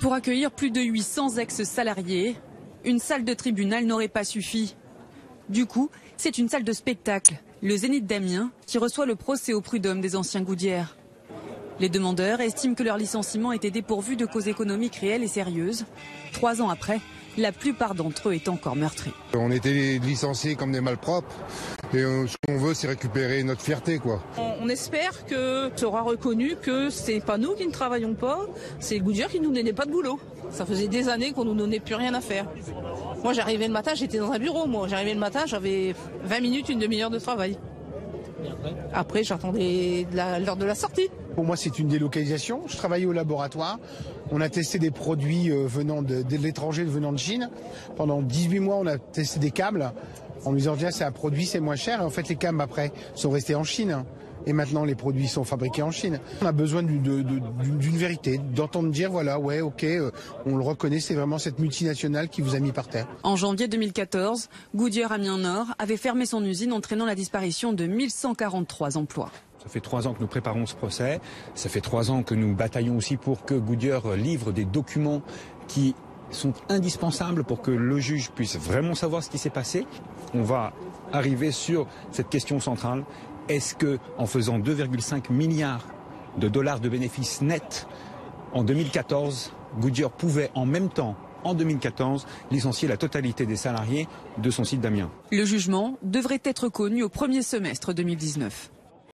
Pour accueillir plus de 800 ex-salariés, une salle de tribunal n'aurait pas suffi. Du coup, c'est une salle de spectacle, le Zénith d'Amiens, qui reçoit le procès au prud'homme des anciens Goodyear. Les demandeurs estiment que leur licenciement était dépourvu de causes économiques réelles et sérieuses. 3 ans après, la plupart d'entre eux est encore meurtris. On était licenciés comme des malpropres et ce qu'on veut, c'est récupérer notre fierté, quoi. On espère que sera reconnu que c'est pas nous qui ne travaillons pas, c'est Goodyear qui nous donnait pas de boulot. Ça faisait des années qu'on nous donnait plus rien à faire. Moi, j'arrivais le matin, j'étais dans un bureau. J'arrivais le matin, j'avais 20 minutes, une demi-heure de travail. Après, j'attendais l'heure de la sortie. Pour moi, c'est une délocalisation. Je travaillais au laboratoire. On a testé des produits venant de l'étranger, venant de Chine. Pendant 18 mois, on a testé des câbles en nous disant, tiens, c'est un produit, c'est moins cher. Et en fait, les câbles, après, sont restés en Chine. Et maintenant, les produits sont fabriqués en Chine. On a besoin d'une vérité, d'entendre dire, voilà, ouais, ok, on le reconnaît, c'est vraiment cette multinationale qui vous a mis par terre. En janvier 2014, Goodyear Amiens Nord avait fermé son usine, entraînant la disparition de 1143 emplois. Ça fait 3 ans que nous préparons ce procès. Ça fait 3 ans que nous bataillons aussi pour que Goodyear livre des documents qui sont indispensables pour que le juge puisse vraiment savoir ce qui s'est passé. On va arriver sur cette question centrale. Est-ce que, en faisant 2,5 milliards de dollars de bénéfices nets en 2014, Goodyear pouvait en même temps, en 2014, licencier la totalité des salariés de son site d'Amiens? Le jugement devrait être connu au premier semestre 2019.